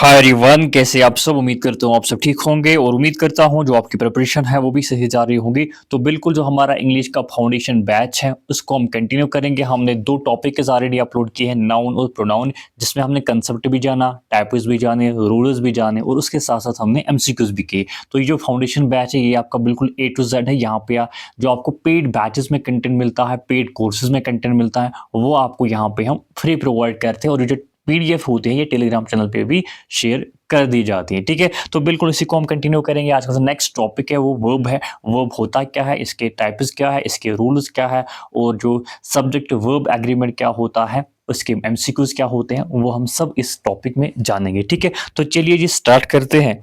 Hi everyone, कैसे आप सब। उम्मीद करता हूँ आप सब ठीक होंगे और उम्मीद करता हूँ जो आपकी प्रिपरेशन है वो भी सही जा रही होगी। तो बिल्कुल जो हमारा इंग्लिश का फाउंडेशन बैच है उसको हम कंटिन्यू करेंगे। हमने दो टॉपिक ऑलरेडी अपलोड किए हैं, नाउन और प्रोनाउन, जिसमें हमने कंसेप्ट भी जाना, टाइप्स भी जाने, रूल्स भी जाने और उसके साथ साथ हमने एमसीक्यूज भी किए। तो ये जो फाउंडेशन बैच है ये आपका बिल्कुल ए टू जेड है। यहाँ पे जो आपको पेड बैचेस में कंटेंट मिलता है, पेड कोर्सेज में कंटेंट मिलता है, वो आपको यहाँ पे हम फ्री प्रोवाइड करते हैं। और ये जो पीडीएफ होते हैं ये टेलीग्राम चैनल पे भी शेयर कर दी जाती है। ठीक है, तो बिल्कुल इसी को हम कंटिन्यू करेंगे। आज का जो नेक्स्ट टॉपिक है वो वर्ब है। वर्ब होता क्या है, इसके टाइप्स क्या है, इसके रूल्स क्या है, और जो सब्जेक्ट वर्ब एग्रीमेंट क्या होता है, उसके एमसीक्यूज क्या होते हैं, वो हम सब इस टॉपिक में जानेंगे। ठीक है, तो चलिए जी स्टार्ट करते हैं।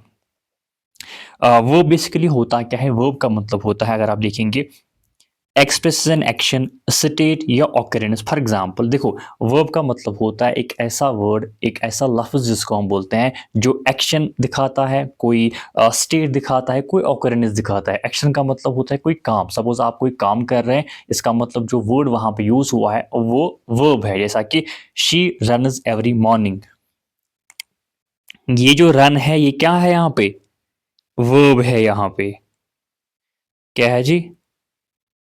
वर्ब बेसिकली होता क्या है। वर्ब का मतलब होता है, अगर आप देखेंगे, एक्सप्रेस एन एक्शन, स्टेट या ऑकरेंस। फॉर एग्जाम्पल देखो, वर्ब का मतलब होता है एक ऐसा वर्ड, एक ऐसा लफ्ज जिसको हम बोलते हैं जो एक्शन दिखाता है, कोई स्टेट दिखाता है, कोई ऑकरेंस दिखाता है। एक्शन का मतलब होता है कोई काम। सपोज आप कोई काम कर रहे हैं, इसका मतलब जो वर्ड वहां पे यूज हुआ है वो वर्ब है। जैसा कि शी रनस एवरी मॉर्निंग, ये जो रन है ये क्या है, यहाँ पे वर्ब है। यहाँ पे क्या है जी,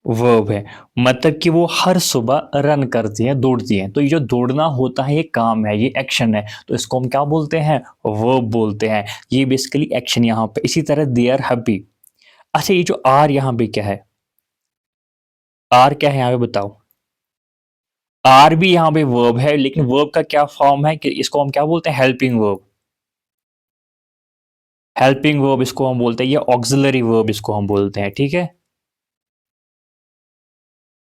वर्ब है। मतलब कि वो हर सुबह रन करती है, दौड़ती है। तो ये जो दौड़ना होता है ये काम है, ये एक्शन है। तो इसको हम क्या बोलते हैं, वर्ब बोलते हैं। ये बेसिकली एक्शन यहाँ पे। इसी तरह दे आर हैप्पी। अच्छा, ये जो आर यहाँ पे क्या है, आर क्या है यहाँ पे बताओ। आर भी यहाँ पे वर्ब है, लेकिन वर्ब का क्या फॉर्म है कि इसको हम क्या बोलते हैं, हेल्पिंग वर्ब। हेल्पिंग वर्ब इसको हम बोलते हैं, ये ऑक्सिलरी वर्ब इसको हम बोलते हैं। ठीक है,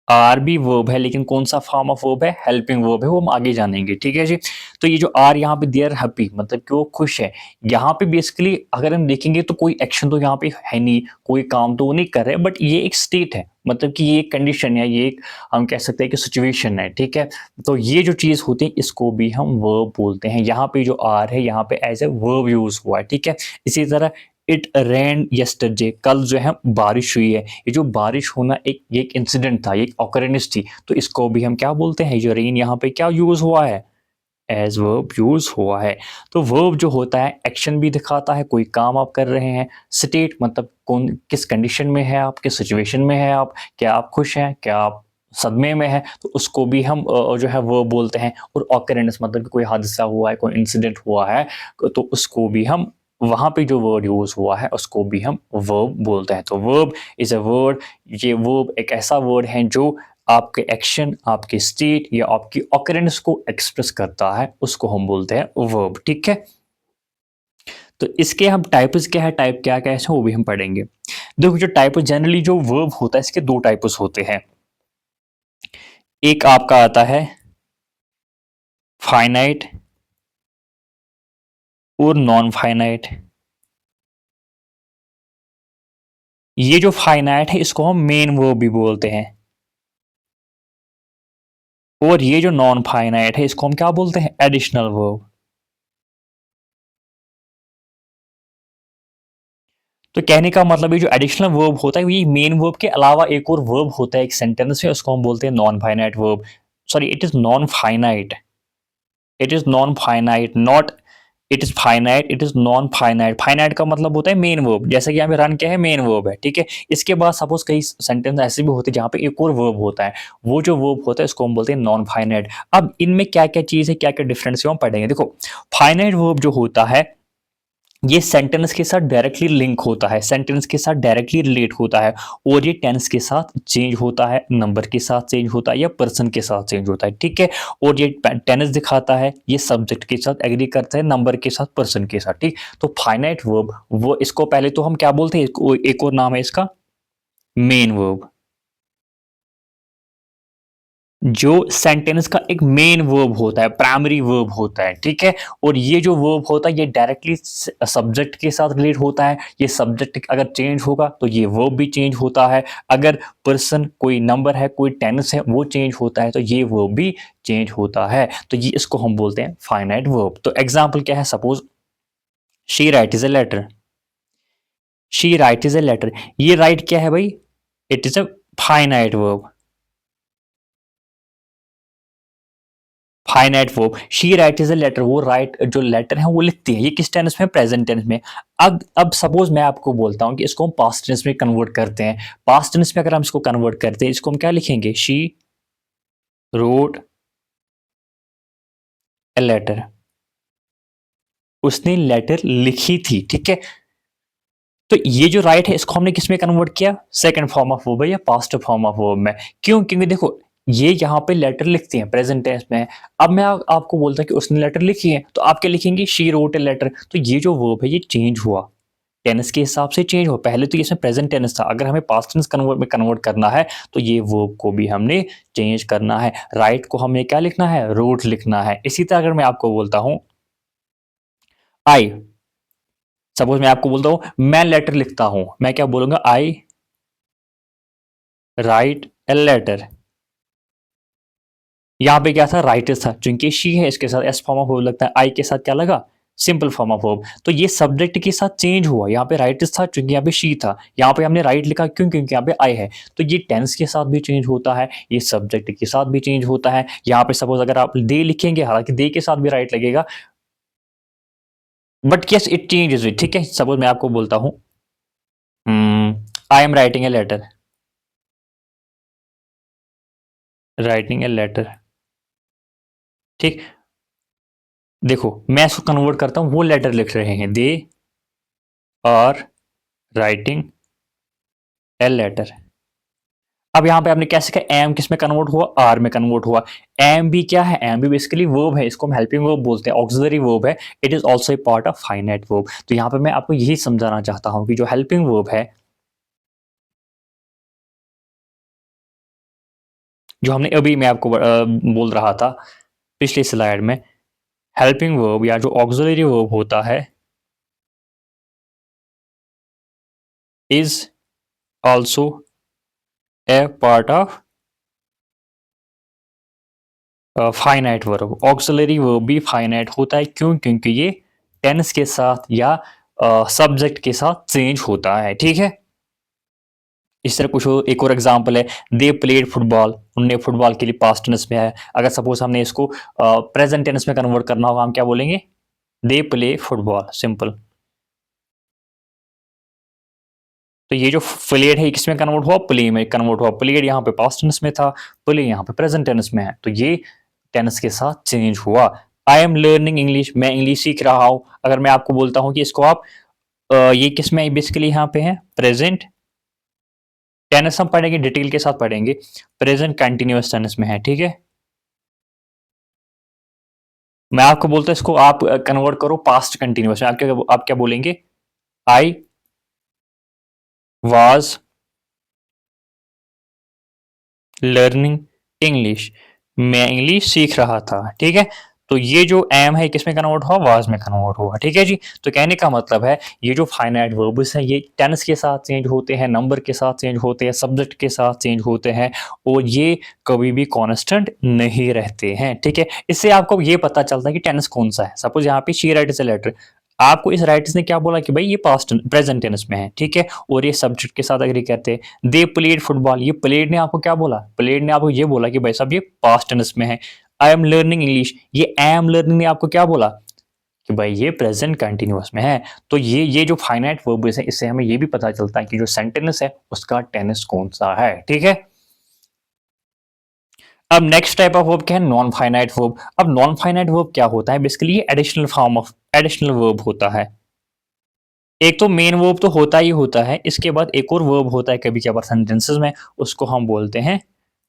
आर भी वर्ब है, लेकिन कौन सा फॉर्म ऑफ वर्ब है, हेल्पिंग वर्ब है, वो हम आगे जानेंगे। ठीक है जी। तो ये जो आर यहाँ पे देयर हैप्पी, मतलब कि वो खुश है। यहाँ पे बेसिकली अगर हम देखेंगे तो कोई एक्शन तो यहाँ पे है नहीं, कोई काम तो वो नहीं कर रहे, बट ये एक स्टेट है। मतलब कि ये एक कंडीशन है, ये एक हम कह सकते हैं कि सिचुएशन है। ठीक है, तो ये जो चीज होती है इसको भी हम वर्ब बोलते हैं। यहाँ पे जो आर है यहाँ पे एज ए वर्ब यूज हुआ है। ठीक है, इसी तरह इट रेन यस्टरडे, कल जो है बारिश हुई है। ये जो बारिश होना एक एक इंसिडेंट था, एक ऑकरेंस थी। तो इसको भी हम क्या बोलते हैं, जो रेन यहाँ पे क्या यूज हुआ है, एज वर्ब यूज हुआ है। तो वर्ब जो होता है एक्शन भी दिखाता है, कोई काम आप कर रहे हैं। स्टेट मतलब कौन किस कंडीशन में है आप, किस सिचुएशन में है आप, क्या आप खुश हैं, क्या आप सदमे में है, तो उसको भी हम जो है वर्ब बोलते हैं। और ऑकरेंस मतलब कि कोई हादसा हुआ है, कोई इंसिडेंट हुआ है, तो उसको भी हम वहां पे जो वर्ड यूज हुआ है उसको भी हम वर्ब बोलते हैं। तो वर्ब इज अ वर्ड। ये वर्ब एक ऐसा वर्ड है जो आपके एक्शन, आपके स्टेट या आपकी ऑकरेंस को एक्सप्रेस करता है, उसको हम बोलते हैं वर्ब। ठीक है, तो इसके हम टाइप्स क्या है, टाइप क्या क्या है वो भी हम पढ़ेंगे। देखो, जो टाइप जनरली जो वर्ब होता है इसके दो टाइप्स होते हैं। एक आपका आता है फाइनाइट और नॉन फाइनाइट। ये जो फाइनाइट है इसको हम मेन वर्ब भी बोलते हैं, और ये जो नॉन फाइनाइट है इसको हम क्या बोलते हैं, एडिशनल वर्ब। तो कहने का मतलब ये जो एडिशनल वर्ब होता है ये मेन वर्ब के अलावा एक और वर्ब होता है एक सेंटेंस में, उसको हम बोलते हैं non finite verb. Sorry, it is non finite. It is non finite, not it is finite, it is non finite. Finite का मतलब होता है मेन वर्ब, जैसे कि यहाँ पे रन क्या है, मेन वर्ब है। ठीक है, इसके बाद सपोज कई सेंटेंस ऐसे भी होते हैं जहाँ पे एक और वर्ब होता है, वो जो वर्ब होता है उसको हम बोलते हैं नॉन फाइनाइट। अब इनमें क्या क्या चीज है, क्या क्या डिफरेंस है हम पढ़ेंगे। देखो, फाइनाइट वर्ब जो होता है ये सेंटेंस के साथ डायरेक्टली लिंक होता है, सेंटेंस के साथ डायरेक्टली रिलेट होता है, और ये टेंस के साथ चेंज होता है, नंबर के साथ चेंज होता है या पर्सन के साथ चेंज होता है। ठीक है, और ये टेंस दिखाता है, ये सब्जेक्ट के साथ एग्री करता है, नंबर के साथ, पर्सन के साथ। ठीक, तो फाइनाइट वर्ब वो इसको पहले तो हम क्या बोलते हैं, एक और नाम है इसका मेन वर्ब। जो सेंटेंस का एक मेन वर्ब होता है, प्राइमरी वर्ब होता है। ठीक है, और ये जो वर्ब होता है ये डायरेक्टली सब्जेक्ट के साथ रिलेट होता है। ये सब्जेक्ट अगर चेंज होगा तो ये वर्ब भी चेंज होता है। अगर पर्सन, कोई नंबर है, कोई टेंस है, वो चेंज होता है तो ये वर्ब भी चेंज होता है। तो ये इसको हम बोलते हैं फाइनाइट वर्ब। तो एग्जाम्पल क्या है, suppose she write is a letter. She write is a letter, ये राइट क्या है भाई, it is a finite verb. Finite verb, she writes a letter, वो राइट जो लेटर है वो लिखती है, ये किस टेंस में, प्रेजेंट टेंस में। अब सपोज मैं आपको बोलता हूँ कि इसको हम पास्ट टेंस में कन्वर्ट करते हैं, पास्ट टेंस में अगर हम इसको कन्वर्ट करते हैं, इसको हम क्या लिखेंगे, शी रोट ए लेटर, उसने लेटर लिखी थी, ठीक है। तो ये जो राइट है इसको हमने किस में कन्वर्ट किया, सेकंड फॉर्म ऑफ वर्ब या पास्ट फॉर्म ऑफ वर्ब में। क्यों, क्योंकि देखो ये यहाँ पे लेटर लिखती हैं प्रेजेंट टेंस में। अब मैं आपको बोलता हूँ कि उसने लेटर लिखी है, तो आप क्या लिखेंगे, शी रोट ए लेटर। तो ये जो वर्ब है ये चेंज हुआ, टेंस के हिसाब से चेंज हुआ। पहले तो इसमें प्रेजेंट टेंस था, अगर हमें पास्ट टेंस कन्वर्ट करना है तो ये वर्ब को भी हमने चेंज करना है। राइट को हमें क्या लिखना है, रोट लिखना है। इसी तरह अगर मैं आपको बोलता हूं आई, सपोज मैं आपको बोलता हूं मैं लेटर लिखता हूं, मैं क्या बोलूंगा, आई राइट ए लेटर। यहां पे क्या था, राइटर्स था, चूंकि शी है इसके साथ एस फॉर्म ऑफ वर्ब लगता है, आई के साथ क्या लगा, सिंपल फॉर्म ऑफ वर्ब। तो ये सब्जेक्ट के साथ चेंज हुआ, यहाँ पे राइटर्स था चूंकि यहाँ पे शी था, यहाँ पे हमने राइट लिखा क्यों, क्योंकि यहाँ पे आई है। तो ये टेंस के साथ भी चेंज होता है, ये सब्जेक्ट के साथ भी चेंज होता है। यहाँ पे सपोज अगर आप दे लिखेंगे, हालांकि दे के साथ भी राइट लगेगा, but yes it changes it, ठीक है। सपोज मैं आपको बोलता हूँ I am writing a letter, writing a letter, ठीक। देखो मैं इसको कन्वर्ट करता हूं, वो लेटर लिख रहे हैं, they are writing a letter. अब यहां पे आपने कैसे कहा, एम किस में कन्वर्ट हुआ, आर में कन्वर्ट हुआ। एम भी क्या है, एम भी बेसिकली वर्ब है, इसको हम हेल्पिंग वर्ब बोलते हैं, ऑक्सिलरी वर्ब है। It is also a part of finite verb. तो यहां पे मैं आपको यही समझाना चाहता हूं कि जो हेल्पिंग वर्ब है, जो हमने अभी मैं आपको बोल रहा था पिछली स्लाइड में, हेल्पिंग वर्ब या जो ऑक्सिलरी वर्ब होता है is also a part of finite verb. Auxiliary verb भी फाइनाइट होता है, क्यों, क्योंकि ये टेंस के साथ या सब्जेक्ट के साथ चेंज होता है, ठीक है। इस तरह कुछ एक और एग्जांपल है, दे प्लेड फुटबॉल, उनने फुटबॉल के लिए पास्ट टेंस में है। अगर सपोज हमने इसको प्रेजेंट टेंस में कन्वर्ट करना होगा, हम क्या बोलेंगे, दे प्ले फुटबॉल, सिंपल। तो ये जो प्लेड है किसमें कन्वर्ट हुआ, प्ले में कन्वर्ट हुआ। प्लेड यहाँ पे पास्ट टेंस में था, प्ले यहाँ पे प्रेजेंट टेंस में है, तो ये टेंस के साथ चेंज हुआ। आई एम लर्निंग इंग्लिश, मैं इंग्लिश सीख रहा हूं। अगर मैं आपको बोलता हूं कि इसको आप ये किस में बेसिकली यहाँ पे है, प्रेजेंट टेंस हम पढ़ेंगे, डिटेल के साथ पढ़ेंगे, प्रेजेंट कंटिन्यूअस टेंस में है, ठीक है। मैं आपको बोलता हूं इसको आप कन्वर्ट करो पास्ट कंटिन्यूअस में, आप क्या बोलेंगे, आई वाज लर्निंग इंग्लिश, मैं इंग्लिश सीख रहा था, ठीक है। तो ये जो एम है किसमें कन्वर्ट हुआ, वाज में कन्वर्ट हुआ, ठीक है जी। तो कहने का मतलब है ये जो फाइनाइट वर्ब्स हैं ये टेंस के साथ चेंज होते हैं, नंबर के साथ चेंज होते हैं, सब्जेक्ट के साथ चेंज होते हैं, और ये कभी भी कांस्टेंट नहीं रहते हैं, ठीक है। इससे आपको ये पता चलता है कि टेंस कौन सा है। सपोज यहाँ पे शी राइट्स अ लेटर, आपको इस राइटर्स ने क्या बोला कि भाई ये पास्ट प्रेजेंट टेंस में है, ठीक है, और ये सब्जेक्ट के साथ एग्री करते हैं। दे प्लेड फुटबॉल, ये प्लेड ने आपको क्या बोला, प्लेड ने आपको ये बोला कि भाई साहब ये पास्ट टेंस में है। आई एम लर्निंग इंग्लिश, ये आई एम लर्निंग ने आपको क्या बोला कि भाई ये प्रेजेंट कंटिन्यूअस में है। तो ये जो फाइनाइट वर्ब्स है इससे हमें ये भी पता चलता है कि जो सेंटेंस है उसका टेंस कौन सा है, ठीक है। अब नेक्स्ट टाइप ऑफ वर्ब क्या है, नॉन फाइनाइट वर्ब। अब नॉन फाइनाइट वर्ब क्या होता है, बेसिकली ये additional form of additional verb होता है। एक तो मेन वर्ब तो होता ही होता है, इसके बाद एक और वर्ब होता है कभी कभार सेंटेंसेस में, उसको हम बोलते हैं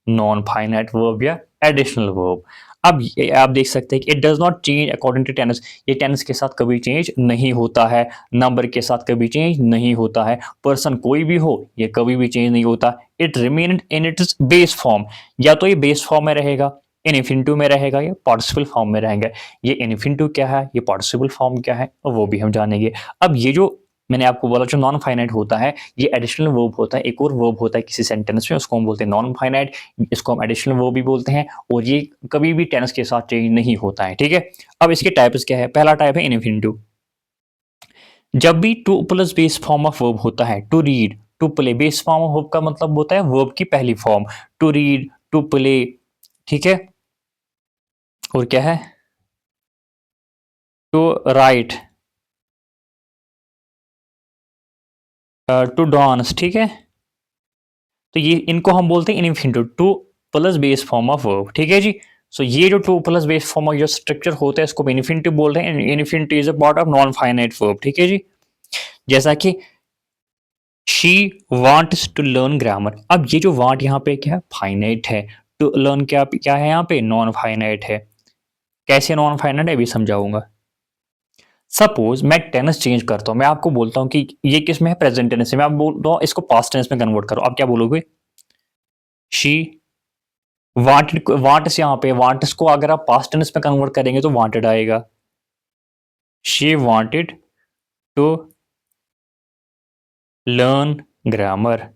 नॉन फाइनाइट वर्ब या एडिशनल वर्ब। अब आप देख सकते हैं कि it does not change according to tense, ये टेंस के साथ कभी चेंज नहीं होता है, नंबर के साथ कभी चेंज नहीं होता है, पर्सन कोई भी हो ये कभी भी चेंज नहीं होता। It remain in its base form, या तो ये बेस फॉर्म में रहेगा, इन्फिनिटिव में रहेगा, या पार्टिसिपल फॉर्म में रहेंगे। ये इन्फिनिटिव क्या है, ये पार्टिसिपल फॉर्म क्या है, वो भी हम जानेंगे। अब ये जो मैंने आपको बोला जो नॉन फाइनाइट होता है ये एडिशनल वर्ब होता है, एक और वर्ब होता है किसी सेंटेंस में, उसको हम बोलते हैं नॉन फाइनाइट, इसको हम एडिशनल वर्ब भी बोलते हैं, और ये कभी भी टेंस के साथ चेंज नहीं होता है, ठीक है। अब इसके टाइप्स क्या है, पहला टाइप है इन्फिनिटिव। जब भी to plus base form of verb होता है, to read to play, base form of verb का मतलब होता है वर्ब की पहली form, to read to play, ठीक है। और क्या है, टू राइट, टू डांस, ठीक है। तो ये इनको हम बोलते हैं infinitive, to plus base form of verb, ठीक है जी। सो ये जो to plus base form of जो स्ट्रक्चर होता है इसको इन्फिनिटिव बोलते हैं। Infinitive is a part of non finite verb, ठीक है जी। जैसा कि she wants to learn grammar, अब ये जो वांट यहाँ पे क्या है, फाइनाइट है। टू लर्न क्या क्या है यहाँ पे, नॉन फाइनाइट है। कैसे नॉन फाइनाइट है अभी समझाऊंगा। सपोज मैं टेंस चेंज करता हूं, मैं आपको बोलता हूं कि ये किस में है, प्रेजेंट टेंस में, मैं आप बोलता हूं इसको पास्ट टेंस में कन्वर्ट करो, आप क्या बोलोगे, शी वांटेड, वांट्स यहाँ पे वांट्स को अगर आप पास्ट टेंस में कन्वर्ट करेंगे तो वांटेड आएगा। She wanted to learn grammar.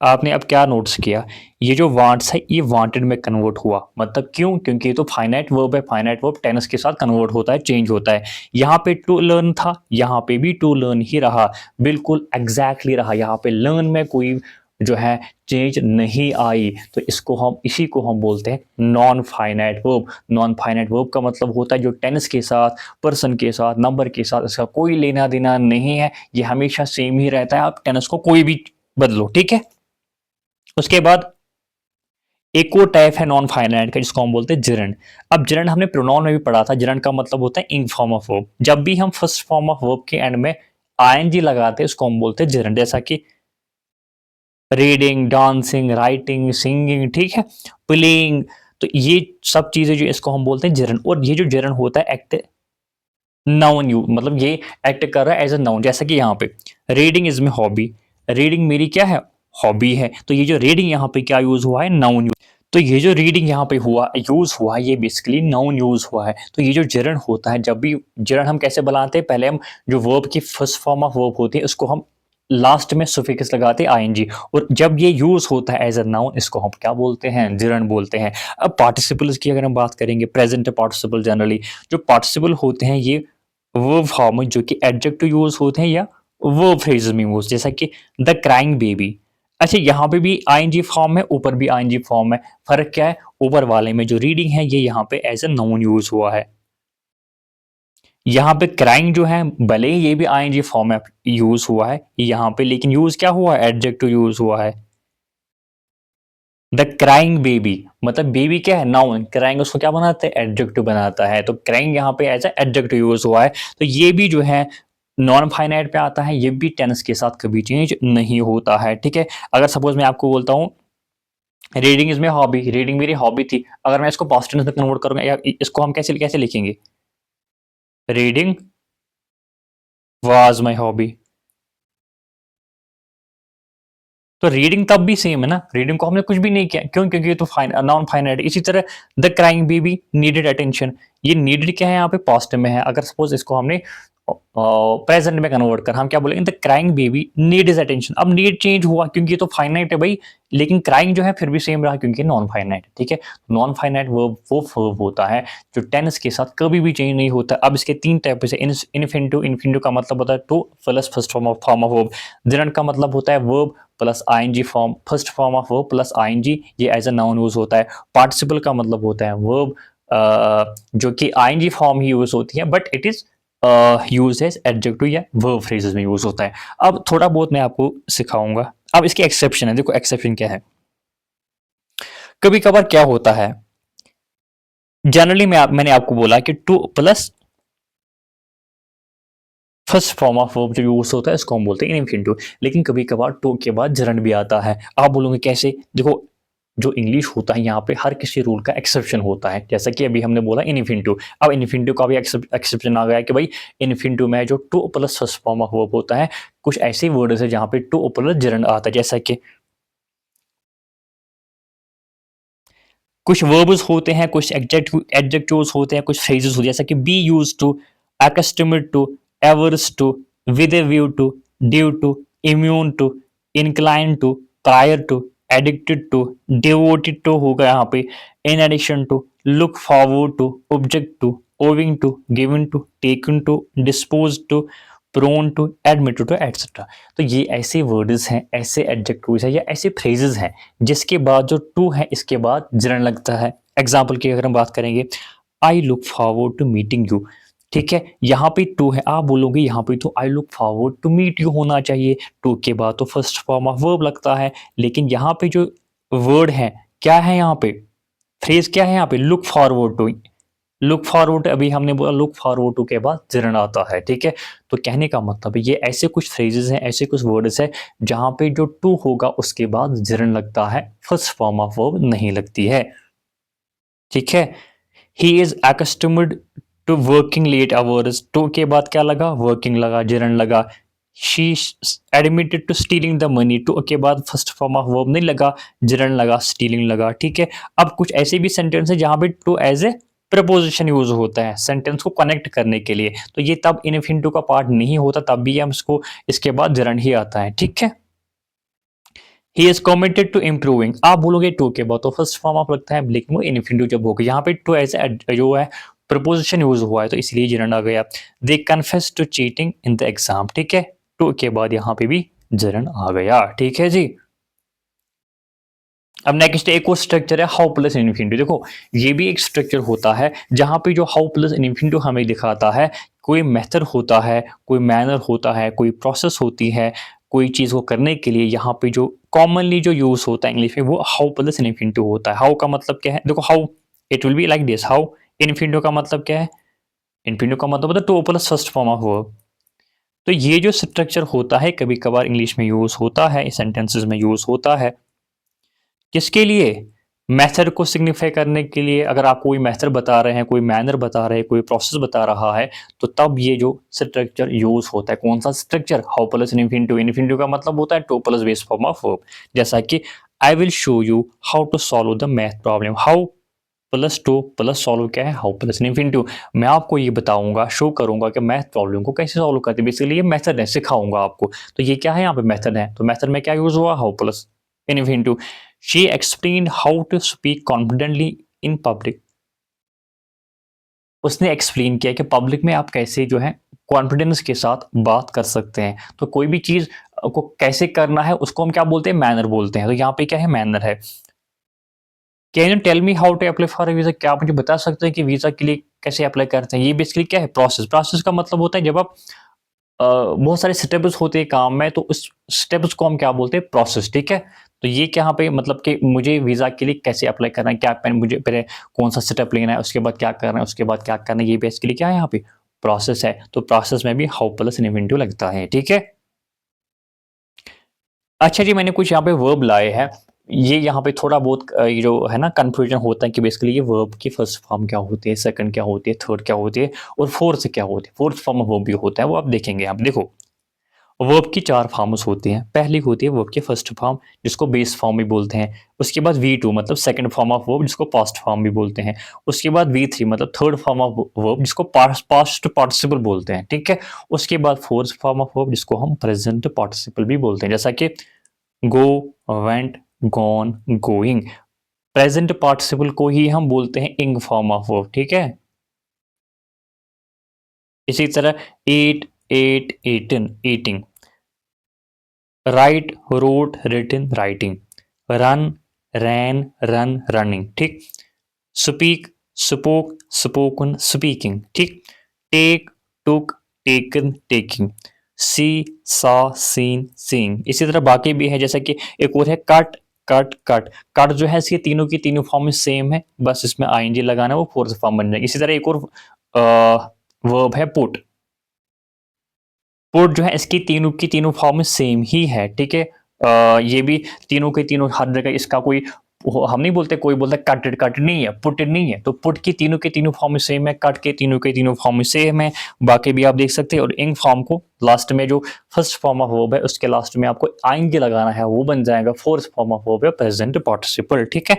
आपने अब क्या नोट्स किया, ये जो वांट्स है ये वांटेड में कन्वर्ट हुआ, मतलब क्यों, क्योंकि ये तो फाइनाइट वर्ब है, फाइनाइट वर्ब टेंस के साथ कन्वर्ट होता है, चेंज होता है। यहाँ पे टू लर्न था, यहाँ पे भी टू लर्न ही रहा, बिल्कुल एग्जैक्टली रहा। यहाँ पे लर्न में कोई जो है चेंज नहीं आई, तो इसको हम, इसी को हम बोलते हैं non finite verb. Non finite verb का मतलब होता है जो टेंस के साथ, पर्सन के साथ, नंबर के साथ इसका कोई लेना देना नहीं है, ये हमेशा सेम ही रहता है, आप टेंस को कोई भी बदलो, ठीक है। उसके बाद एक और टाइप है नॉन फाइनाइट का जिसको हम बोलते हैं जिरंड। अब जिरंड हमने प्रोनाउन में भी पढ़ा था, जिरंड का मतलब होता है इंग फॉर्म ऑफ वर्ब। जब भी हम फर्स्ट फॉर्म ऑफ वर्ब के एंड में आईएनजी लगाते हैं उसको हम बोलते हैं जिरंड, जैसा कि रीडिंग, डांसिंग, राइटिंग, सिंगिंग, ठीक है, प्लेइंग। तो ये सब चीजें जो इसको हम बोलते हैं जिरंड। और ये जो जिरंड होता है एक्ट नाउन यू, मतलब ये एक्ट कर रहा है एज अ नाउन, जैसा कि यहाँ पे reading is my hobby, reading मेरी क्या है, हॉबी है। तो ये जो रीडिंग यहाँ पे क्या यूज हुआ है, नाउन यूज। तो ये जो रीडिंग यहाँ पे हुआ यूज हुआ है ये बेसिकली नाउन यूज हुआ है। तो ये जो जिरंड होता है, जब भी जिरंड हम कैसे बनाते हैं, पहले हम जो वर्ब की फर्स्ट फॉर्म ऑफ वर्ब होती है उसको हम लास्ट में सुफिक्स लगाते हैं आईएनजी, और जब ये यूज होता है एज अ नाउन इसको हम क्या बोलते हैं, जिरंड बोलते हैं। अब पार्टिसिपल्स की अगर हम बात करेंगे, प्रेजेंट पार्टिसिपल, जनरली जो पार्टिसिपल होते हैं ये वर्ब फॉर्म जो कि एडजेक्टिव यूज होते हैं या वर्ब फ्रेजेस में यूज, जैसा कि द क्राइंग बेबी। अच्छा यहाँ पे भी आईएनजी फॉर्म है, ऊपर भी आईएनजी फॉर्म है। फर्क क्या है, ऊपर वाले में जो रीडिंग है ये यहाँ पे एज ए नाउन यूज हुआ है। यहाँ पे क्राइंग जो है भले ही ये भी आईएनजी फॉर्म में यूज हुआ है यहाँ पे, लेकिन यूज क्या हुआ है, एडजेक्टिव यूज हुआ है। द क्राइंग बेबी, मतलब बेबी क्या है, नाउन, क्राइंग उसको क्या बनाता है, एडजेक्टिव बनाता है। तो क्राइंग यहाँ पे एज ए एडजेक्टिव यूज हुआ है। तो ये भी जो है नॉन फाइनाइट पे आता है, ये भी टेंस के साथ कभी चेंज नहीं होता है, ठीक है। अगर सपोज मैं आपको बोलता हूँ reading is my hobby, reading मेरी हॉबी थी, अगर मैं इसको पास्ट टेंस में कन्वर्ट करूंगा या इसको हम कैसे कैसे लिखेंगे, रीडिंग वाज माई हॉबी। तो रीडिंग तब भी सेम है ना, रीडिंग को हमने कुछ भी नहीं किया, क्यों, क्योंकि ये तो नॉन फाइनाइट। इसी तरह the crying baby needed attention, ये नीडेड क्या है यहाँ पे, पास्ट में है। अगर सपोज इसको हमने प्रेजेंट में कन्वर्ट कर, हम क्या बोलेंगे, the crying baby need is attention. अब नीड चेंज हुआ क्योंकि ये तो फाइनाइट है भाई, लेकिन क्राइंग जो है फिर भी सेम रहा क्योंकि नॉन फाइनाइट, ठीक है। नॉन फाइनाइट वर्ब वो वर्ब होता है जो टेंस के साथ कभी भी चेंज नहीं होता। अब इसके तीन टाइप से, इन्फिनिटिव, इन्फिनिटिव का मतलब होता है to plus first form of verb. Gerund का मतलब होता है verb plus ING form, first form of verb plus ING, ये एज अ नाउन यूज होता है। पार्टिसिपल का मतलब होता है वर्ब जो कि आईएनजी फॉर्म ही यूज होती है, but it is use as adjective या वर्ब फ्रेजेस में यूज होता है। अब थोड़ा बहुत मैं आपको सिखाऊंगा। अब इसके एक्सेप्शन है, देखो एक्सेप्शन क्या है। कभी कभार क्या होता है, जनरली मैंने आपको बोला कि to plus first form of verb जो यूज होता है इसको हम बोलते हैं इन्फिनिटिव, लेकिन कभी कभार टू के बाद जरंड भी आता है। आप बोलोगे कैसे, देखो जो इंग्लिश होता है यहाँ पे हर किसी रूल का एक्सेप्शन होता है, जैसा कि अभी हमने बोला इन्फिनिटिव। अब इन्फिनिटिव का भी एक्सेप्शन आ गया कि भाई इन्फिनिटिव में जो to plus first form of verb होता है, कुछ ऐसे वर्ड्स है जहाँ पे टू प्लस जरंड आता है, जैसा कि कुछ वर्ब्स होते हैं, कुछ एडजेक्टिव्स होते हैं, कुछ फ्रेजेस होते हैं, जैसा कि be use to, accustomed to, averse to, with a view to, due to, immune to, inclined to, prior to, addicted to, devoted to होगा यहाँ पे, in addition to, look forward to, object to, owing to, given to, taken to, dispose to, prone to, admitted to, etcetera. तो ये ऐसे words हैं, ऐसे adjectives हैं या ऐसे फ्रेजेस हैं जिसके बाद जो टू है इसके बाद जरंड लगता है। एग्जाम्पल की अगर हम बात करेंगे, I look forward to meeting you, ठीक है, यहाँ पे टू है, आप बोलोगे यहाँ पे तो I look forward to meet you होना चाहिए, टू के बाद तो फर्स्ट फॉर्म ऑफ वर्ब लगता है, लेकिन यहाँ पे जो वर्ड है क्या है, यहाँ पे फ्रेज क्या है, यहाँ पे look forward to, look forward अभी हमने बोला लुक फॉरवर्ड टू के बाद जिरन आता है, ठीक है। तो कहने का मतलब है ये ऐसे कुछ फ्रेजेस हैं, ऐसे कुछ वर्ड्स हैं जहाँ पे जो टू होगा उसके बाद जिरन लगता है, फर्स्ट फॉर्म ऑफ वर्ब नहीं लगती है, ठीक है। He is accustomed to working late hours, to के बाद क्या लगा, वर्किंग लगा, जिरन लगा। She admitted to stealing the money, to के बाद फर्स्ट फॉर्म ऑफ वर्ब नहीं लगा, जिरन लगा, स्टीलिंग लगा, ठीक है। अब कुछ ऐसे भी सेंटेंस है जहां पे to as a preposition use होता है सेंटेंस को कनेक्ट करने के लिए, तो ये तब इनफिनिटिव का पार्ट नहीं होता, तब भी हम इसको इसके बाद जिरन ही आता है, ठीक है। He is committed to improving, आप बोलोगे टू के बाद तो फर्स्ट फॉर्म ऑफ लगता है, लेकिन वो इन्फिनिटिव जब होगा, यहाँ पे टू एज जो है प्रपोजिशन यूज हुआ है तो इसलिए जिरन आ गया। They confess to cheating in the exam, ठीक है, टू के बाद यहाँ पे भी जिरन आ गया, ठीक है जी। अब नेक्स्ट एक और स्ट्रक्चर है हाउ प्लस इन्फिनिटिव, देखो ये भी एक स्ट्रक्चर होता है जहां पे जो हाउ प्लस इन्फिनिटिव हमें दिखाता है, कोई मेथड होता है, कोई मैनर होता है, कोई प्रोसेस होती है, कोई चीज़ को करने के लिए यहाँ पे जो कॉमनली जो यूज होता है इंग्लिश में वो हाउ प्लस इन्फिनिटिव होता है। हाउ का मतलब क्या है, देखो how it will be like this, how infinitive का मतलब क्या है, इन्फिनिटिव का मतलब होता है to plus first form of verb. तो ये जो स्ट्रक्चर होता है कभी कभार इंग्लिश में यूज होता है, सेंटेंसेस में यूज होता है, किसके लिए, मेथड को सिग्निफाई करने के लिए। अगर आप कोई मेथड बता रहे हैं, कोई मैनर बता रहे हैं, कोई प्रोसेस बता रहा है, तो तब ये जो स्ट्रक्चर यूज होता है, कौन सा structure, how plus infinitive. Infinitive का मतलब होता है to plus base form of verb, जैसा कि I will show you how to solve the math problem, how plus to plus solve क्या है, हाउ प्लस इन्फिनिटिव। मैं आपको ये बताऊंगा, शो करूंगा कि मैथ प्रॉब्लम को कैसे सॉल्व करते हैं, बेसिकली ये मेथड है, सिखाऊंगा आपको। तो ये क्या है, यहाँ पे मेथड है, तो मेथड में क्या यूज हुआ, how plus infinitive. She explain how to speak confidently in public, उसने एक्सप्लेन किया कि पब्लिक में आप कैसे जो है कॉन्फिडेंस के साथ बात कर सकते हैं। तो कोई भी चीज को कैसे करना है उसको हम क्या बोलते हैं, मैनर बोलते हैं। तो यहाँ पे क्या है, मैनर है। Can you tell me how to apply for visa, क्या आप मुझे बता सकते हैं कि वीजा के लिए कैसे अप्लाई करते हैं। ये बेसिकली क्या है, प्रोसेस। प्रोसेस का मतलब होता है जब आप बहुत सारे स्टेप्स होते हैं काम में, तो उस स्टेप्स को हम क्या बोलते हैं, प्रोसेस, ठीक है। तो ये क्या यहाँ पे मतलब कि मुझे वीजा के लिए कैसे अप्लाई करना है, क्या मुझे पहले कौन सा स्टेप लेना है, उसके बाद क्या करना है, उसके बाद क्या करना है, ये बेसिकली क्या है, यहाँ पे प्रोसेस है। तो प्रोसेस में भी हाउ प्लस इन्फिनिटिव लगता है, ठीक है। अच्छा जी, मैंने कुछ यहाँ पे वर्ब लाए हैं। ये यहाँ पे थोड़ा बहुत ये जो है ना कन्फ्यूजन होता है कि बेसिकली ये वर्ब की फर्स्ट फॉर्म क्या होती है, सेकंड क्या होती है, थर्ड क्या होती है और फोर्थ क्या होती है। फोर्थ फॉर्म ऑफ वर्ब भी होता है, वो आप देखेंगे। आप देखो वर्ब की चार फॉर्म्स होती हैं। पहली होती है वर्ब की फर्स्ट फॉर्म जिसको बेस फॉर्म भी बोलते हैं। उसके बाद V2 मतलब सेकंड फॉर्म ऑफ वर्ब जिसको पास्ट फॉर्म भी बोलते हैं। उसके बाद V3 मतलब थर्ड फॉर्म ऑफ वर्ब जिसको पास्ट पार्टिसिपल बोलते हैं, ठीक है। उसके बाद फोर्थ फॉर्म ऑफ वर्ब जिसको हम प्रेजेंट पार्टिसिपल भी बोलते हैं, जैसा कि go, went, gone, going. Present participle को ही हम बोलते हैं इंग फॉर्म ऑफ वर्ब, ठीक है। इसी तरह eat, ate, eaten, eating. Write, wrote, written, writing. Run, ran, run, running, ठीक। स्पीक, स्पोक, स्पोकन, स्पीकिंग, ठीक। Take, took, taken, taking. See, saw, seen, seeing. इसी तरह बाकी भी है, जैसा कि एक और है कट, कट, कट। कट जो है इसके तीनों की तीनों फॉर्म में सेम है, बस इसमें आईएनजी लगाना है, वो फोर्थ फॉर्म बन जाएगी। इसी तरह एक और वर्ब है पुट। पुट जो है इसकी तीनों की तीनों फॉर्म सेम ही है, ठीक है। ये भी तीनों के तीनों हर जगह इसका कोई हम नहीं बोलते, कोई बोलता है कटेड, कट नहीं है, पुटेड नहीं है। तो पुट की तीनों के तीनों फॉर्म सेम है, कट के तीनों फॉर्म सेम है। बाकी भी आप देख सकते हैं। और इंग फॉर्म को लास्ट में जो फर्स्ट फॉर्म ऑफ वर्ब है उसके लास्ट में आपको आएंगे लगाना है, वो बन जाएगा फोर्थ फॉर्म ऑफ वर्ब है प्रेजेंट पार्टिसिपल, ठीक है।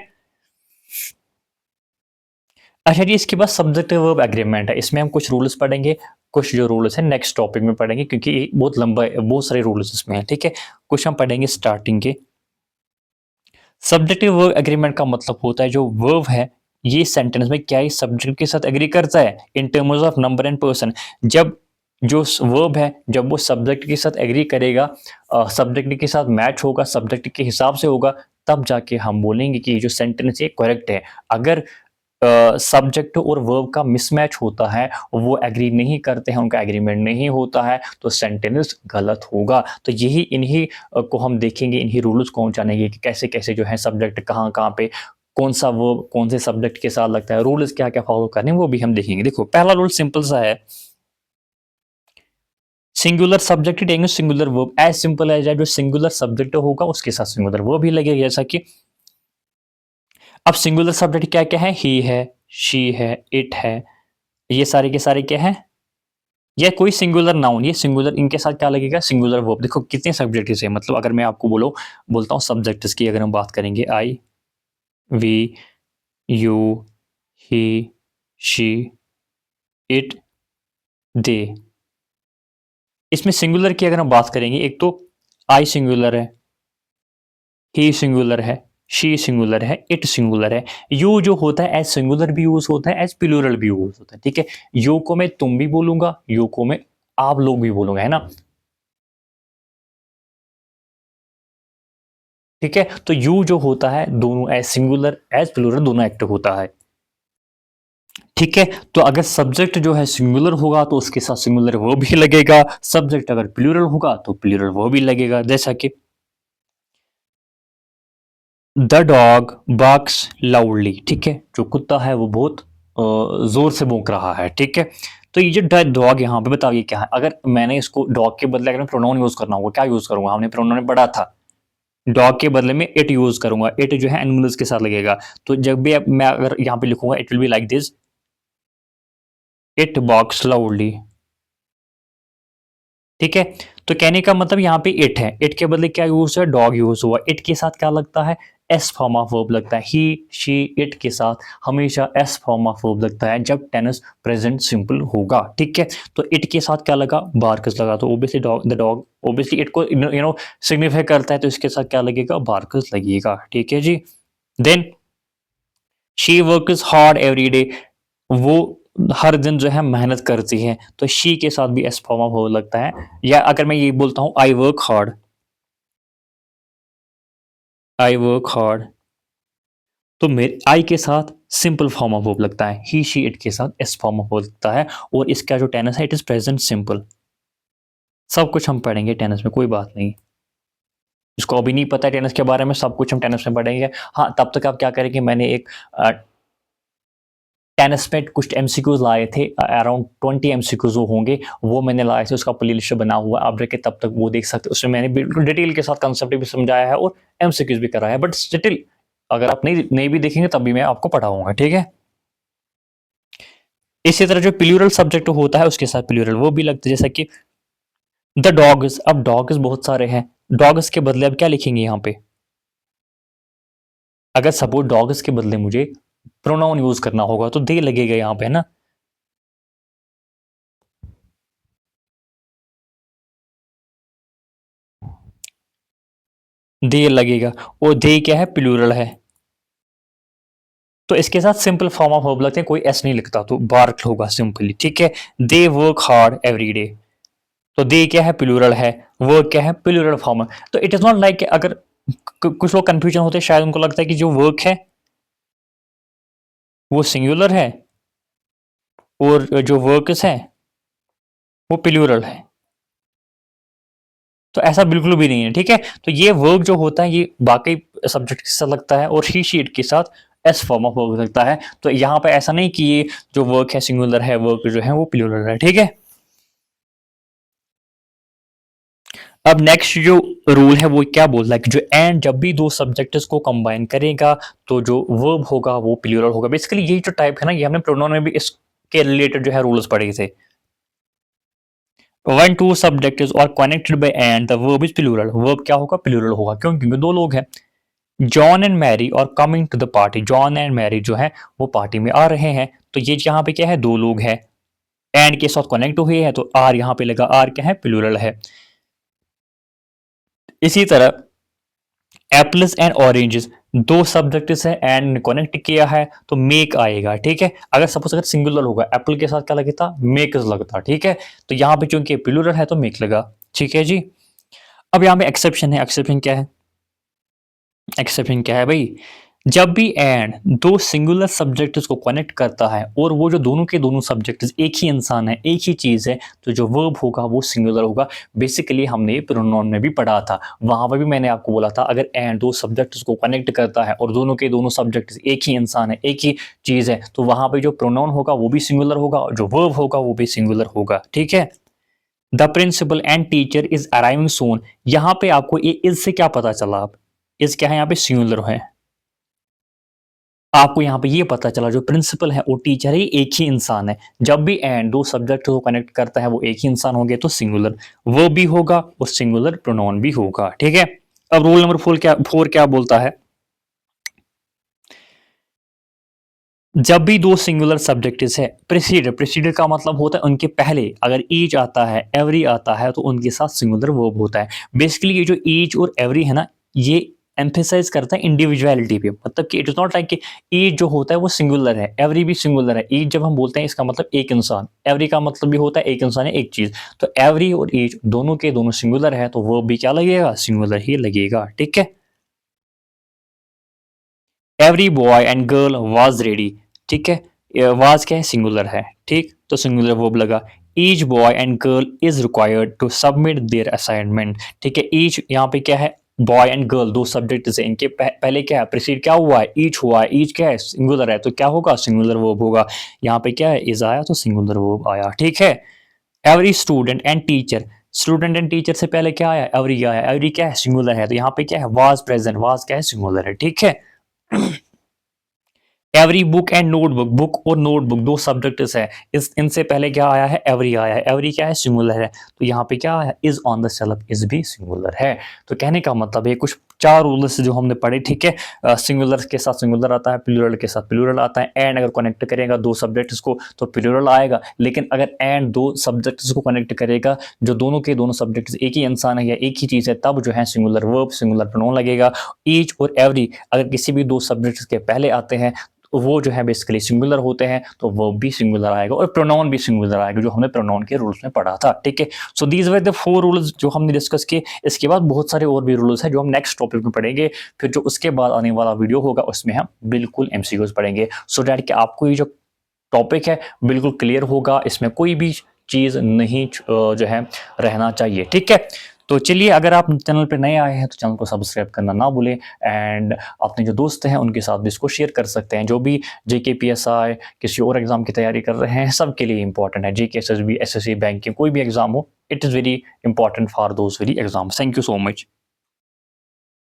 अच्छा जी, इसके बाद सब्जेक्ट वर्ब एग्रीमेंट है। इसमें हम कुछ रूल्स पढ़ेंगे, कुछ जो रूल्स हैं नेक्स्ट टॉपिक में पढ़ेंगे, क्योंकि ये बहुत लंबा है, बहुत सारे रूल्स इसमें हैं, ठीक है। कुछ हम पढ़ेंगे स्टार्टिंग के। सब्जेक्टिव वर्ब एग्रीमेंट का मतलब होता है जो वर्ब है ये सेंटेंस में क्या इस सब्जेक्ट के साथ एग्री करता है in terms of number and person. जब जो वर्ब है जब वो सब्जेक्ट के साथ एग्री करेगा, सब्जेक्ट के साथ मैच होगा, सब्जेक्ट के हिसाब से होगा, तब जाके हम बोलेंगे कि ये जो सेंटेंस है करेक्ट है। अगर सब्जेक्ट और वर्ब का मिसमैच होता है, वो एग्री नहीं करते हैं, उनका एग्रीमेंट नहीं होता है, तो सेंटेंस गलत होगा। तो यही इन्हीं को हम देखेंगे, इन्हीं रूल्स को हम जानेंगे कि कैसे कैसे जो है सब्जेक्ट कहाँ कहाँ पे कौन सा वर्ब कौन से सब्जेक्ट के साथ लगता है, रूल्स क्या क्या फॉलो करने हैं वो भी हम देखेंगे। देखो पहला रूल सिंपल सा है, सिंगुलर सब्जेक्ट देंगे singular verb, as simple as जो सिंगुलर सब्जेक्ट होगा उसके साथ सिंगुलर वर्ब भी लगेगा। जैसा कि अब सिंगुलर सब्जेक्ट क्या क्या है, ही है, शी है, इट है, ये सारे के सारे क्या है, या कोई सिंगुलर नाउन, ये सिंगुलर, इनके साथ क्या लगेगा, सिंगुलर वर्ब। देखो कितने सब्जेक्ट है, मतलब अगर मैं आपको बोलता हूँ सब्जेक्ट्स की अगर हम बात करेंगे, I, we, you, he, she, it, they. इसमें सिंगुलर की अगर हम बात करेंगे, एक तो आई सिंगुलर है, ही सिंगुलर है, शी सिंगुलर है, इट सिंगुलर है। यू जो होता है एज सिंगुलर भी यूज होता है, एज प्लूरल भी यूज होता है। ठीक है, यू को मैं तुम भी बोलूंगा, यू को मैं आप लोग भी बोलूंगा, है ना। ठीक है, तो यू जो होता है दोनों एज सिंगुलर एज प्लूरल दोनों एक्टिव होता है। ठीक है, तो अगर सब्जेक्ट जो है सिंगुलर होगा तो उसके साथ सिंगुलर वो भी लगेगा, सब्जेक्ट अगर प्लूरल होगा तो प्लूरल वो भी लगेगा। जैसा कि द डॉग बार्क्स लाउडली, ठीक है, जो कुत्ता है वो बहुत जोर से भौंक रहा है। ठीक है, तो ये जो डॉग यहाँ पे बताओ ये क्या है, अगर मैंने इसको डॉग के बदले अगर प्रोनाउन यूज करना होगा, क्या यूज करूंगा, हमने प्रोनाउन में पढ़ा था, डॉग के बदले में इट यूज करूंगा, इट जो है एनिमल्स के साथ लगेगा। तो जब भी मैं अगर यहाँ पे लिखूंगा it will be like this, it barks loudly. ठीक है, तो कहने का मतलब यहाँ पे इट है, इट के बदले क्या यूज है, डॉग यूज हुआ, इट के साथ क्या लगता है, एस फॉर्म ऑफ वर्ब लगता है, ही शी इट के साथ हमेशा एस फॉर्म ऑफ वर्ब लगता है जब टेनिस प्रेजेंट सिंपल होगा। ठीक है, तो इट के साथ क्या लगा, बार्कस लगा, तो obviously dog, the dog obviously it को सिग्निफाई करता है, तो इसके साथ क्या लगेगा, बार्कस लगेगा। ठीक है जी, then she works hard every day, वो हर दिन जो है मेहनत करती है, तो शी के साथ भी एस फॉर्म ऑफ वर्ब लगता है। या अगर मैं ये बोलता हूं I work hard, I work hard, तो मेरे आई के साथ सिंपल फॉर्म ऑफ वर्ब लगता है, ही शी इट के साथ एस फॉर्म ऑफ वर्ब लगता है, और इसका जो टेनिस है इट इज प्रेजेंट सिंपल। सब कुछ हम पढ़ेंगे टेनिस में, कोई बात नहीं, जिसको अभी नहीं पता है टेनिस के बारे में सब कुछ हम टेनिस में पढ़ेंगे। हाँ, तब तक आप क्या करेंगे, मैंने एक टेनिस में कुछ एमसीक्यूज लाए थे, अराउंड 20 एमसीक्यूज होंगे, वो मैंने लाए थे, उसका प्ले लिस्ट बना हुआ, आप जाके तब तक वो देख सकते, उसमें मैंने बिल्कुल डिटेल के साथ कंसेप्ट भी समझाया है और एमसीक्यूज भी कराया है, बट स्टिल अगर आप नहीं भी देखेंगे तब भी मैं आपको पढ़ाऊंगा। ठीक है, इसी तरह जो प्लूरल सब्जेक्ट होता है उसके साथ प्लूरल वो भी लगता है, जैसा कि द डॉग्स, अब डॉग्स बहुत सारे हैं, डॉग्स के बदले अब क्या लिखेंगे यहाँ पे, अगर सपोज डॉग्स के बदले मुझे प्रोनाउन यूज करना होगा तो दे लगेगा यहाँ पे, है ना। दे लगेगा, और दे क्या है, प्लूरल है, तो इसके साथ सिंपल फॉर्म ऑफ वर्ब लगते हैं, कोई एस नहीं लिखता, तो बार्क होगा सिंपली। ठीक है, they work hard every day, तो दे क्या है, प्लूरल है, वर्क क्या है, प्लूरल फॉर्म है। तो इट इज नॉट लाइक, अगर कुछ लोग कंफ्यूजन होते हैं, शायद उनको लगता है कि जो वर्क है वो सिंगुलर है और जो वर्क्स है वो प्लूरल है, तो ऐसा बिल्कुल भी नहीं है। ठीक है, तो ये वर्क जो होता है ये बाकी सब्जेक्ट के साथ लगता है और ही शीट के साथ एस फॉर्म ऑफ वर्क लगता है, तो यहाँ पे ऐसा नहीं कि ये जो वर्क है सिंगुलर है, वर्क जो है वो प्लूरल है। ठीक है, अब नेक्स्ट जो रूल है वो क्या बोल रहा है कि जो एंड जब भी दो सब्जेक्ट्स को कंबाइन करेगा तो जो वर्ब होगा वो प्लूरल होगा। बेसिकली यही जो टाइप है ना, ये हमने प्रोनाउन में भी इसके रिलेटेड जो है रूल्स पढ़े थे। When two subjects are connected by and the verb is plural, verb क्या होगा, प्लूरल होगा, क्यों, क्योंकि दो लोग हैं, John and Mary are coming to the party, John and Mary जो है वो पार्टी में आ रहे हैं, तो ये यहाँ पे क्या है, दो लोग हैं, एंड के साथ कनेक्ट हुए हैं, तो आर यहाँ पे लगा, आर क्या है, प्लूरल है। इसी तरह एप्पल्स एंड ऑरेंजेस, दो सब्जेक्ट्स है एंड कनेक्ट किया है तो मेक आएगा। ठीक है, अगर सपोज अगर सिंगुलर होगा, एप्पल के साथ क्या लगता, मेक लगता। ठीक है, तो यहाँ पे चूंकि प्लूरल है तो मेक लगा। ठीक है जी, अब यहाँ पे एक्सेप्शन है, एक्सेप्शन क्या है, एक्सेप्शन क्या है भाई, जब भी एंड दो सिंगुलर सब्जेक्ट्स को कनेक्ट करता है और वो जो दोनों के दोनों सब्जेक्ट्स एक ही इंसान है, एक ही चीज़ है, तो जो वर्ब होगा वो सिंगुलर होगा। बेसिकली हमने ये प्रोनाउन में भी पढ़ा था। वहाँ पर भी मैंने आपको बोला था अगर एंड दो सब्जेक्ट्स को कनेक्ट करता है और दोनों के दोनों सब्जेक्ट्स एक ही इंसान है, एक ही चीज़ है, तो वहाँ पे जो प्रोनाउन होगा वो भी सिंगुलर होगा और जो वर्ब होगा वो भी सिंगुलर होगा। ठीक है? The principal and teacher is arriving soon. यहाँ पे आपको ये इज से क्या पता चला? अब इज क्या है? यहाँ पे सिंगुलर है। आपको यहाँ पे ये पता चला जो प्रिंसिपल है और टीचर है ये एक ही इंसान है। जब भी एंड दो सब्जेक्ट को कनेक्ट करता है वो एक ही इंसान होंगे तो सिंगुलर वो भी होगा और सिंगुलर प्रोनाउन भी होगा। ठीक है? अब रूल नंबर फोर क्या बोलता है? जब भी दो सिंगुलर सब्जेक्ट्स है, प्रेसीडर का मतलब होता है उनके पहले अगर ईच आता है, एवरी आता है तो उनके साथ सिंगुलर वर्ब होता है। बेसिकली ये जो ईच और एवरी है ना, ये एम्फेसाइज करता है इंडिविजुअलिटी पे। मतलब कि इट इज नॉट लाइक कि ईच जो होता है वो सिंगुलर है, एवरी भी सिंगुलर है। ईच जब हम बोलते हैं इसका मतलब एक इंसान, एवरी का मतलब भी होता है एक इंसान है, एक चीज। तो एवरी और ईच दोनों के दोनों सिंगुलर है तो वर्ब भी क्या लगेगा? सिंगुलर ही लगेगा। ठीक है? Every boy and girl was ready. ठीक है? वाज क्या है? सिंगुलर है। ठीक, तो सिंगुलर वर्ब लगा। Each boy and girl is required to submit their assignment. ठीक है? ईच यहाँ पे क्या है? बॉय एंड गर्ल दो सब्जेक्ट है, इनके पहले क्या है? प्रीसीड क्या हुआ है? ईच हुआ है। ईच क्या है? सिंगुलर है, तो क्या होगा? सिंगुलर वर्ब होगा। यहाँ पे क्या है? इज आया तो सिंगुलर वर्ब आया। ठीक है? Every student and teacher, student and teacher से पहले क्या आया? एवरी आया। एवरी क्या है? सिंगुलर है, तो यहाँ पे क्या है? वाज प्रेजेंट, वाज क्या है? सिंगुलर है। ठीक है? Every book and notebook, book और नोटबुक दो सब्जेक्ट्स है, इस इनसे पहले क्या आया है? एवरी आया है। एवरी क्या है? सिंगुलर है, तो यहाँ पे क्या है? Is on the shelf, is भी सिंगुलर है। तो कहने का मतलब है कुछ चार रूल्स जो हमने पढ़े। ठीक है? सिंगुलर के साथ सिंगुलर आता है, प्लूरल के साथ प्लूरल आता है। एंड अगर कनेक्ट करेगा दो सब्जेक्ट्स को तो प्लूरल आएगा, लेकिन अगर एंड दो सब्जेक्ट्स को कनेक्ट करेगा जो दोनों के दोनों सब्जेक्ट्स एक ही इंसान है या एक ही चीज है, तब जो है सिंगुलर वर्ब, सिंगुलर प्रोनाउन लगेगा। ईच और एवरी अगर किसी भी दो सब्जेक्ट्स के पहले आते हैं तो वो जो है बेसिकली सिंगुलर होते हैं, तो वो भी सिंगुलर आएगा और प्रोनाउन भी सिंगुलर आएगा, जो हमने प्रोनाउन के रूल्स में पढ़ा था। ठीक है? So these were the four rules जो हमने डिस्कस किए। इसके बाद बहुत सारे और भी रूल्स हैं जो हम नेक्स्ट टॉपिक में पढ़ेंगे। फिर जो उसके बाद आने वाला वीडियो होगा उसमें हम बिल्कुल एमसीक्यूज पढ़ेंगे, सो दैट कि आपको ये जो टॉपिक है बिल्कुल क्लियर होगा, इसमें कोई भी चीज़ नहीं जो है रहना चाहिए। ठीक है? तो चलिए, अगर आप चैनल पे नए आए हैं तो चैनल को सब्सक्राइब करना ना भूलें, एंड अपने जो दोस्त हैं उनके साथ भी इसको शेयर कर सकते हैं। जो भी जेके पीएसआई किसी और एग्जाम की तैयारी कर रहे हैं, सबके लिए इंपॉर्टेंट है। जेके एसएसबी एसएससी बैंकिंग कोई भी एग्जाम हो, it is very important for those very exam. Thank you so much.